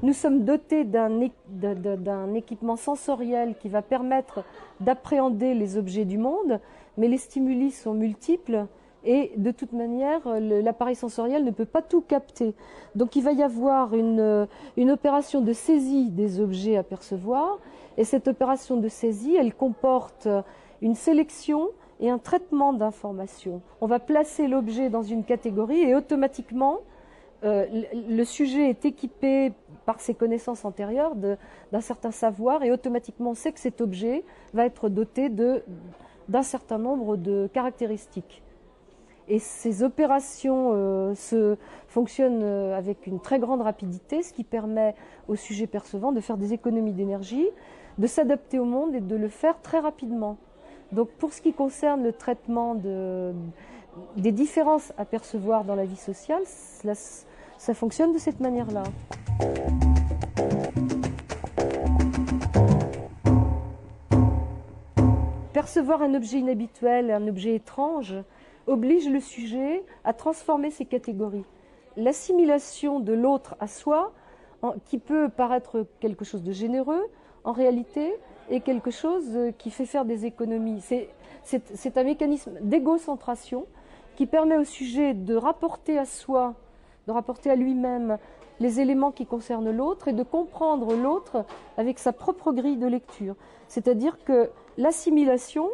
Nous sommes dotés d'un équipement sensoriel qui va permettre d'appréhender les objets du monde, mais les stimuli sont multiples et de toute manière, l'appareil sensoriel ne peut pas tout capter. Donc il va y avoir une opération de saisie des objets à percevoir, et cette opération de saisie, elle comporte une sélection et un traitement d'informations. On va placer l'objet dans une catégorie et automatiquement, le sujet est équipé par ses connaissances antérieures d'un certain savoir et automatiquement on sait que cet objet va être doté d'un certain nombre de caractéristiques. Et ces opérations fonctionnent avec une très grande rapidité, ce qui permet au sujet percevant de faire des économies d'énergie, de s'adapter au monde et de le faire très rapidement. Donc pour ce qui concerne le traitement des différences à percevoir dans la vie sociale, ça fonctionne de cette manière-là. Percevoir un objet inhabituel, un objet étrange, oblige le sujet à transformer ses catégories. L'assimilation de l'autre à soi, qui peut paraître quelque chose de généreux, en réalité, est quelque chose qui fait faire des économies. C'est un mécanisme d'égocentration qui permet au sujet de rapporter à soi, de rapporter à lui-même les éléments qui concernent l'autre et de comprendre l'autre avec sa propre grille de lecture. C'est-à-dire que l'assimilation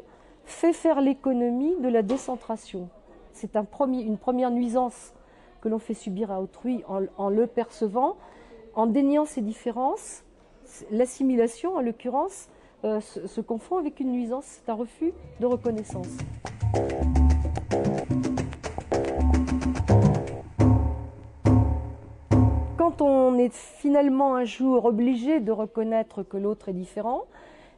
fait faire l'économie de la décentration. C'est une première nuisance que l'on fait subir à autrui en le percevant, en déniant ses différences. L'assimilation, en l'occurrence, se confond avec une nuisance, c'est un refus de reconnaissance. Quand on est finalement un jour obligé de reconnaître que l'autre est différent,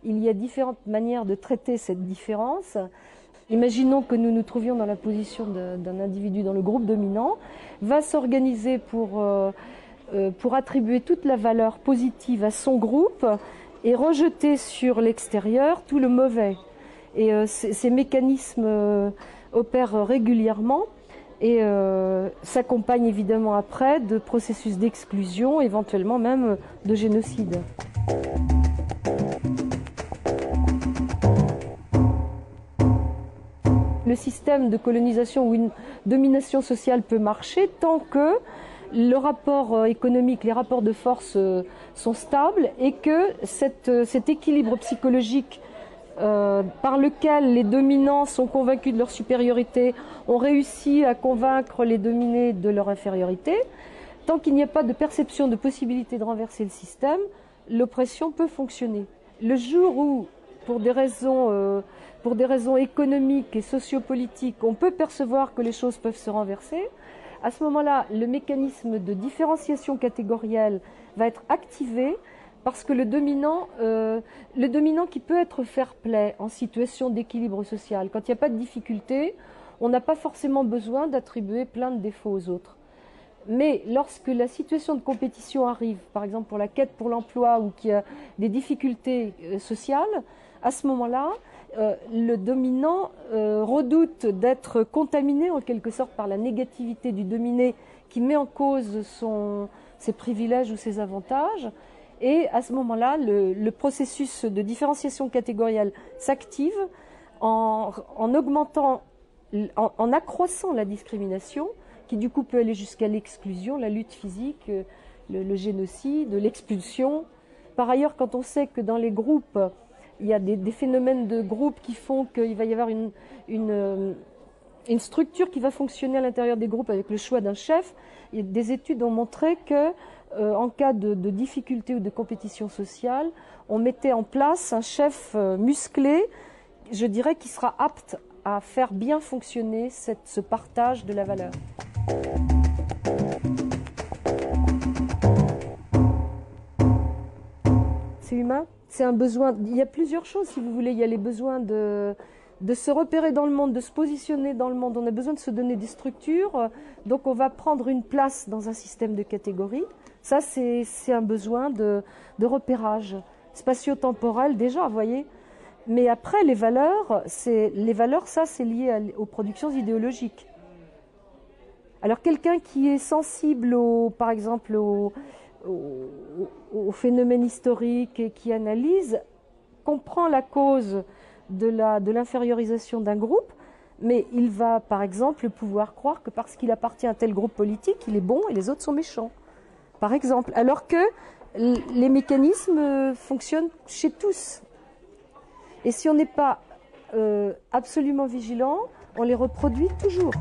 il y a différentes manières de traiter cette différence. Imaginons que nous nous trouvions dans la position d'un individu dans le groupe dominant, va s'organiser pour attribuer toute la valeur positive à son groupe et rejeter sur l'extérieur tout le mauvais. Et ces mécanismes opèrent régulièrement et s'accompagnent évidemment après de processus d'exclusion, éventuellement même de génocide. Le système de colonisation ou une domination sociale peut marcher tant que le rapport économique, les rapports de force sont stables et que cet équilibre psychologique par lequel les dominants sont convaincus de leur supériorité ont réussi à convaincre les dominés de leur infériorité. Tant qu'il n'y a pas de perception de possibilité de renverser le système, l'oppression peut fonctionner. Le jour où, pour des raisons économiques et sociopolitiques, on peut percevoir que les choses peuvent se renverser, à ce moment-là, le mécanisme de différenciation catégorielle va être activé parce que le dominant qui peut être fair-play en situation d'équilibre social, quand il n'y a pas de difficulté, on n'a pas forcément besoin d'attribuer plein de défauts aux autres. Mais lorsque la situation de compétition arrive, par exemple pour la quête pour l'emploi ou qu'il y a des difficultés sociales, à ce moment-là, le dominant redoute d'être contaminé en quelque sorte par la négativité du dominé qui met en cause ses privilèges ou ses avantages. Et à ce moment-là, le processus de différenciation catégorielle s'active en accroissant la discrimination, qui du coup peut aller jusqu'à l'exclusion, la lutte physique, le génocide, l'expulsion. Par ailleurs, quand on sait que dans les groupes, il y a des phénomènes de groupe qui font qu'il va y avoir une structure qui va fonctionner à l'intérieur des groupes avec le choix d'un chef, des études ont montré que en cas de difficulté ou de compétition sociale, on mettait en place un chef musclé, je dirais, qui sera apte à faire bien fonctionner ce partage de la valeur. C'est humain, c'est un besoin. Il y a plusieurs choses, si vous voulez. Il y a les besoins de de se repérer dans le monde, de se positionner dans le monde. On a besoin de se donner des structures. Donc on va prendre une place dans un système de catégories. Ça, c'est un besoin de repérage spatio-temporel déjà, vous voyez. Mais après, les valeurs, ça, c'est lié aux productions idéologiques. Alors quelqu'un qui est sensible, par exemple, au phénomène historique et qui analyse, comprend la cause de l'infériorisation d'un groupe, mais il va, par exemple, pouvoir croire que parce qu'il appartient à tel groupe politique, il est bon et les autres sont méchants, par exemple. Alors que les mécanismes fonctionnent chez tous. Et si on n'est pas absolument vigilant, on les reproduit toujours.